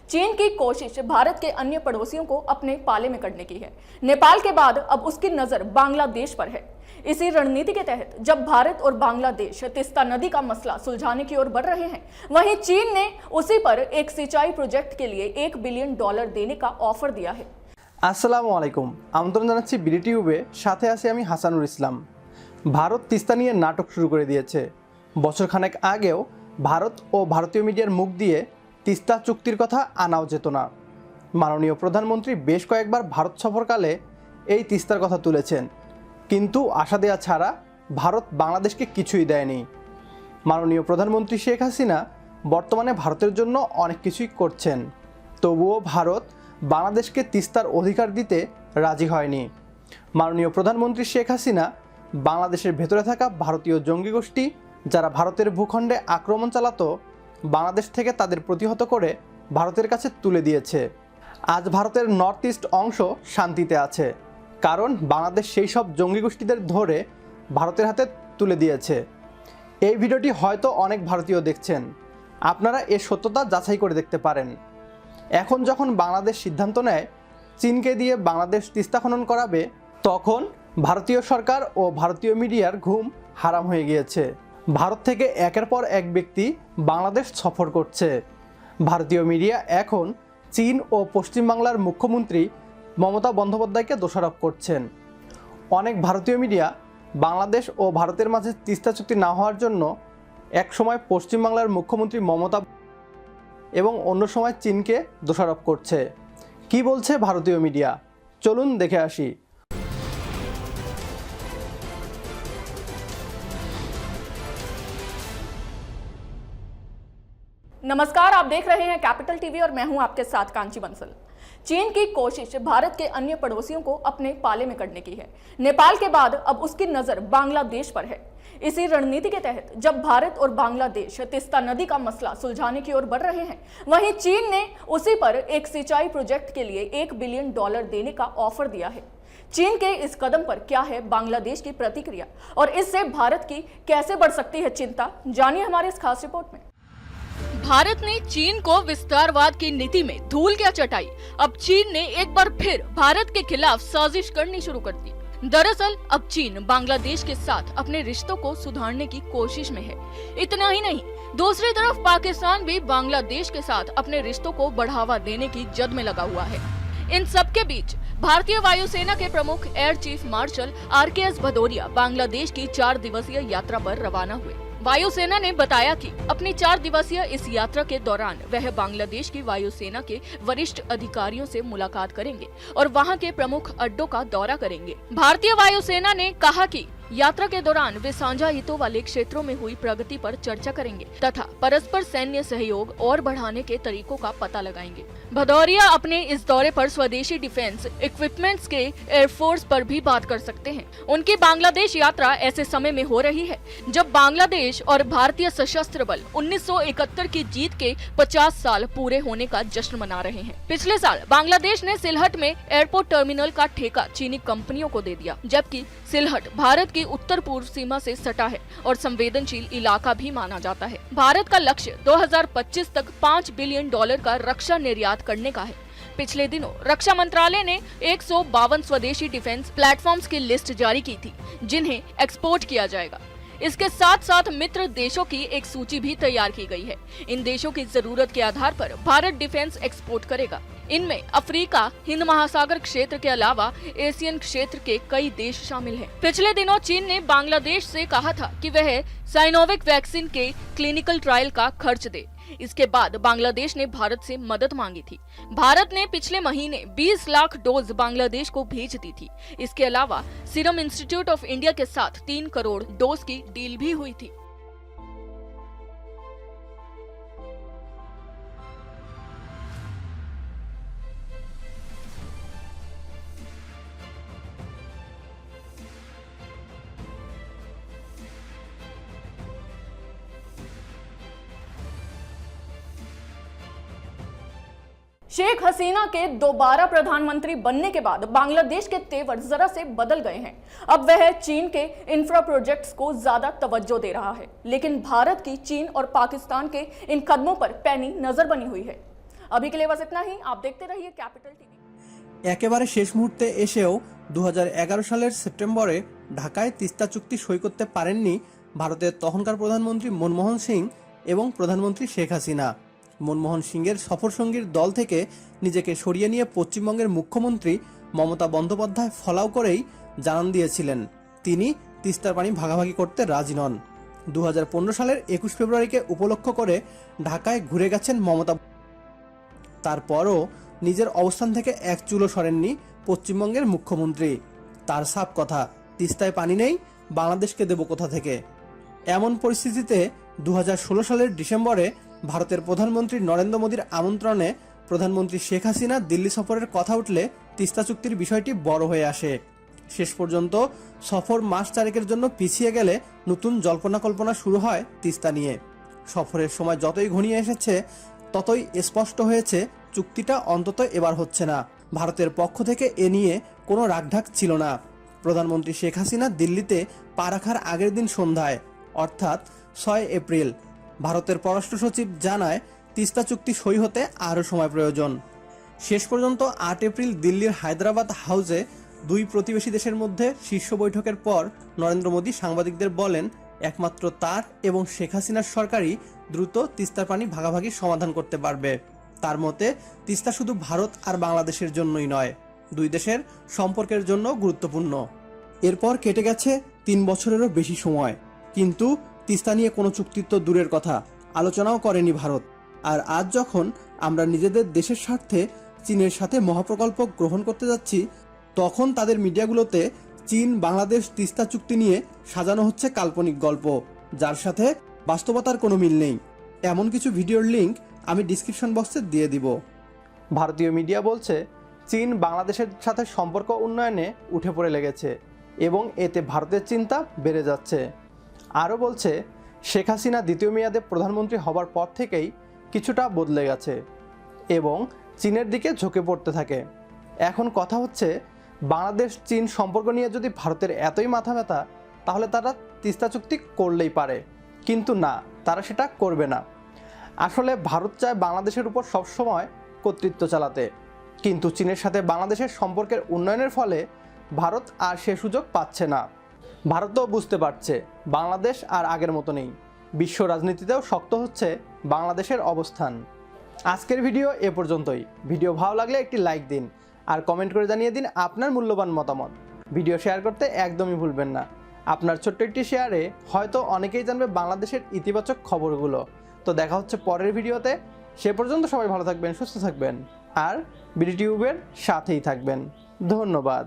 चीन की कोशिश भारत के अन्य पड़ोसियों को अपने पाले में करने की है। नेपाल के बाद अब उसकी नजर बांग्लादेश पर है। इसी रणनीति के तहत जब भारत और बांग्लादेश तीस्ता नदी का मसला सुलझाने की ओर बढ़ रहे हैं, वहीं चीन ने उसी पर एक सिंचाई प्रोजेक्ट के लिए $1 बिलियन देने का ऑफर दिया है। আসসালামু আলাইকুম, আমন্ত্রণ জানাচ্ছি বিডি টিউবে। সাথে আছি আমি হাসানুর ইসলাম। ভারত তিস্তা নিয়ে নাটক শুরু করে দিয়েছে। বছরখানেক আগেও ভারত ও ভারতীয় মিডিয়ার মুখ দিয়ে তিস্তা চুক্তির কথা আনাও যেত না। মাননীয় প্রধানমন্ত্রী বেশ কয়েকবার ভারত সফরকালে এই তিস্তার কথা তুলেছেন, কিন্তু আশা দেয়া ছাড়া ভারত বাংলাদেশকে কিছুই দেয়নি। মাননীয় প্রধানমন্ত্রী শেখ হাসিনা বর্তমানে ভারতের জন্য অনেক কিছুই করছেন, তবুও ভারত বাংলাদেশকে তিস্তার অধিকার দিতে রাজি হয়নি। মাননীয় প্রধানমন্ত্রী শেখ হাসিনা বাংলাদেশের ভেতরে থাকা ভারতীয় জঙ্গি গোষ্ঠী যারা ভারতের ভূখণ্ডে আক্রমণ চালাতো, বাংলাদেশ থেকে তাদের প্রতিহত করে ভারতের কাছে তুলে দিয়েছে। আজ ভারতের নর্থ ইস্ট অংশ শান্তিতে আছে, কারণ বাংলাদেশ সেই সব জঙ্গি গোষ্ঠীদের ধরে ভারতের হাতে তুলে দিয়েছে। এই ভিডিওটি হয়তো অনেক ভারতীয় দেখছেন, আপনারা এর সত্যতা যাচাই করে দেখতে পারেন। এখন যখন বাংলাদেশ সিদ্ধান্ত নেয় চীনকে দিয়ে বাংলাদেশ তিস্তা খনন করাবে, তখন ভারতীয় সরকার ও ভারতীয় মিডিয়ার ঘুম হারাম হয়ে গিয়েছে। ভারত থেকে একের পর এক ব্যক্তি বাংলাদেশ সফর করছে। ভারতীয় মিডিয়া এখন চীন ও পশ্চিমবাংলার মুখ্যমন্ত্রী মমতা বন্দ্যোপাধ্যায়কে দোষারোপ করছেন। অনেক ভারতীয় মিডিয়া বাংলাদেশ ও ভারতের মাঝে তিস্তা চুক্তি না হওয়ার জন্য একসময় পশ্চিমবাংলার মুখ্যমন্ত্রী মমতা এবং অন্য সময় চীনকে দোষারোপ করছে। কি বলছে ভারতীয় মিডিয়া, চলুন দেখে আসি। नमस्कार, आप देख रहे हैं कैपिटल टीवी और मैं हूं आपके साथ कांची बंसल। चीन की कोशिश भारत के अन्य पड़ोसियों को अपने पाले में करने की है। नेपाल के बाद अब उसकी नजर बांग्लादेश पर है। इसी रणनीति के तहत जब भारत और बांग्लादेश तीस्ता नदी का मसला सुलझाने की ओर बढ़ रहे हैं, वहीं चीन ने उसी पर एक सिंचाई प्रोजेक्ट के लिए $1 बिलियन देने का ऑफर दिया है। चीन के इस कदम पर क्या है बांग्लादेश की प्रतिक्रिया और इससे भारत की कैसे बढ़ सकती है चिंता, जानिए हमारे इस खास रिपोर्ट में। भारत ने चीन को विस्तारवाद की नीति में धूल क्या चटाई, अब चीन ने एक बार फिर भारत के खिलाफ साजिश करनी शुरू कर दी। दरअसल अब चीन बांग्लादेश के साथ अपने रिश्तों को सुधारने की कोशिश में है। इतना ही नहीं, दूसरी तरफ पाकिस्तान भी बांग्लादेश के साथ अपने रिश्तों को बढ़ावा देने की जद में लगा हुआ है। इन सब के बीच भारतीय वायुसेना के प्रमुख air chief marshal RKS Bhadauria Bangladesh की 4 दिवसीय यात्रा पर रवाना हुए। वायुसेना ने बताया कि अपनी 4 दिवसीय इस यात्रा के दौरान वह बांग्लादेश की वायुसेना के वरिष्ठ अधिकारियों से मुलाकात करेंगे और वहां के प्रमुख अड्डों का दौरा करेंगे। भारतीय वायुसेना ने कहा कि यात्रा के दौरान वे साझा हितों वाले क्षेत्रों में हुई प्रगति पर चर्चा करेंगे तथा परस्पर सैन्य सहयोग और बढ़ाने के तरीकों का पता लगाएंगे। भदौरिया अपने इस दौरे पर स्वदेशी डिफेंस इक्विपमेंट्स के एयरफोर्स पर भी बात कर सकते हैं। उनकी बांग्लादेश यात्रा ऐसे समय में हो रही है जब बांग्लादेश और भारतीय सशस्त्र बल 1971 की जीत के 50 साल पूरे होने का जश्न मना रहे हैं। पिछले साल बांग्लादेश ने सिलहट में एयरपोर्ट टर्मिनल का ठेका चीनी कंपनियों को दे दिया, जबकि सिलहट भारत की उत्तर पूर्व सीमा से सटा है और संवेदनशील इलाका भी माना जाता है। भारत का लक्ष्य 2025 तक $5 बिलियन का रक्षा निर्यात करने का है। पिछले दिनों रक्षा मंत्रालय ने 152 स्वदेशी डिफेंस प्लेटफॉर्म्स की लिस्ट जारी की थी, जिन्हें एक्सपोर्ट किया जाएगा। इसके साथ साथ मित्र देशों की एक सूची भी तैयार की गई है। इन देशों की जरूरत के आधार पर भारत डिफेंस एक्सपोर्ट करेगा। इनमें अफ्रीका, हिंद महासागर क्षेत्र के अलावा एशियन क्षेत्र के कई देश शामिल हैं। पिछले दिनों चीन ने बांग्लादेश से कहा था कि वह साइनोविक वैक्सीन के क्लिनिकल ट्रायल का खर्च दे। इसके बाद बांग्लादेश ने भारत से मदद मांगी थी। भारत ने पिछले महीने 20 लाख डोज बांग्लादेश को भेज दी थी। इसके अलावा सीरम इंस्टीट्यूट ऑफ इंडिया के साथ 3 करोड़ डोज की डील भी हुई थी। शेख हसीना के दोबारा प्रधानमंत्री बनने के बाद बांग्लादेश के तेवर जरा से बदल गए हैं। अब वह चीन के इंफ्रा प्रोजेक्ट्स को ज्यादा तवज्जो दे रहा है, लेकिन भारत की चीन और पाकिस्तान के इन कदमों पर पैनी नजर बनी हुई है। अभी के लिए बस इतना ही। आप देखते रहिए कैपिटल टीवी। একেবারে শেষ মুহূর্তে এসেও 2011 সালের সেপ্টেম্বরে ঢাকায় তিস্তা চুক্তি সই করতে পারেননি ভারতের তখনকার প্রধানমন্ত্রী মনমোহন সিং এবং প্রধানমন্ত্রী শেখ হাসিনা। মনমোহন সিংয়ের সফরসঙ্গীর দল থেকে নিজেকে সরিয়ে নিয়ে পশ্চিমবঙ্গের মুখ্যমন্ত্রী মমতা বন্দ্যোপাধ্যায় ফলাও করেই জানান দিয়েছিলেন তিনি তিস্তার পানি ভাগাভাগি করতে রাজি নন। 2015 সালের 21 ফেব্রুয়ারিকে উপলক্ষ করে ঢাকায় ঘুরে গেছেন মমতা। তারপরও নিজের অবস্থান থেকে এক চুলো সরেননি পশ্চিমবঙ্গের মুখ্যমন্ত্রী। তার সাফ কথা, তিস্তায় পানি নেই, বাংলাদেশকে দেব কোথা থেকে। এমন পরিস্থিতিতে 2016 সালের ডিসেম্বরে ভারতের প্রধানমন্ত্রী নরেন্দ্র মোদীর আমন্ত্রণে প্রধানমন্ত্রী শেখ হাসিনা দিল্লি সফরের কথা উঠলে তিস্তা চুক্তির বিষয়টি বড় হয়ে আসে। শেষ পর্যন্ত সফর মাস চারেকের জন্য পিছিয়ে গেলে নতুন জল্পনা কল্পনা শুরু হয় তিস্তা নিয়ে। সফরের সময় যতই ঘনিয়ে এসেছে ততই স্পষ্ট হয়েছে চুক্তিটা অন্তত এবার হচ্ছে না। ভারতের পক্ষ থেকে এ নিয়ে কোনো রাগঢাক ছিল না। প্রধানমন্ত্রী শেখ হাসিনা দিল্লিতে পা রাখার আগের দিন সন্ধ্যায় অর্থাৎ 6 এপ্রিল ভারতের পররাষ্ট্র সচিব জানায় তিস্তা চুক্তি সই হতে আরও সময় প্রয়োজন। শেষ পর্যন্ত 8 এপ্রিল দিল্লির হায়দ্রাবাদ হাউসে দুই প্রতিবেশী দেশের মধ্যে শীর্ষ বৈঠকের পর নরেন্দ্র মোদী সাংবাদিকদের বলেন একমাত্র তার এবং শেখ হাসিনার সরকারই দ্রুত তিস্তার পানি ভাগাভাগির সমাধান করতে পারবে। তার মতে তিস্তা শুধু ভারত আর বাংলাদেশের জন্যই নয়, দুই দেশের সম্পর্কের জন্য গুরুত্বপূর্ণ। এরপর কেটে গেছে 3 বছরেরও বেশি সময়, কিন্তু তিস্তা নিয়ে কোনো চুক্তি তো দূরের কথা, আলোচনাও করেনি ভারত। আর আজ যখন আমরা নিজেদের দেশের স্বার্থে চীনের সাথে মহাপ্রকল্প গ্রহণ করতে যাচ্ছি, তখন তাদের মিডিয়াগুলোতে চীন বাংলাদেশ তিস্তা চুক্তি নিয়ে সাজানো হচ্ছে কাল্পনিক গল্প, যার সাথে বাস্তবতার কোনো মিল নেই। এমন কিছু ভিডিওর লিঙ্ক আমি ডিসক্রিপশন বক্সে দিয়ে দিব। ভারতীয় মিডিয়া বলছে চীন বাংলাদেশের সাথে সম্পর্ক উন্নয়নে উঠে পড়ে লেগেছে এবং এতে ভারতের চিন্তা বেড়ে যাচ্ছে। আরও বলছে শেখ হাসিনা দ্বিতীয় মেয়াদে প্রধানমন্ত্রী হবার পর থেকেই কিছুটা বদলে গেছে এবং চীনের দিকে ঝুঁকে পড়তে থাকে। এখন কথা হচ্ছে বাংলাদেশ চীন সম্পর্ক নিয়ে যদি ভারতের এতই মাথা ব্যথা, তাহলে তারা তিস্তা চুক্তি করলেই পারে, কিন্তু না, তারা সেটা করবে না। আসলে ভারত চায় বাংলাদেশের উপর সবসময় কর্তৃত্ব চালাতে, কিন্তু চীনের সাথে বাংলাদেশের সম্পর্কের উন্নয়নের ফলে ভারত আর সে সুযোগ পাচ্ছে না। ভারতও বুঝতে পারছে বাংলাদেশ আর আগের মতো নেই, বিশ্ব রাজনীতিতেও শক্ত হচ্ছে বাংলাদেশের অবস্থান। আজকের ভিডিও এ পর্যন্তই। ভিডিও ভালো লাগলে একটি লাইক দিন আর কমেন্ট করে জানিয়ে দিন আপনার মূল্যবান মতামত। ভিডিও শেয়ার করতে একদমই ভুলবেন না। আপনার ছোট্ট একটি শেয়ারে হয়তো অনেকেই জানবে বাংলাদেশের ইতিবাচক খবরগুলো। তো দেখা হচ্ছে পরের ভিডিওতে। সে পর্যন্ত সবাই ভালো থাকবেন, সুস্থ থাকবেন আর বিডি টিউবের সাথেই থাকবেন। ধন্যবাদ।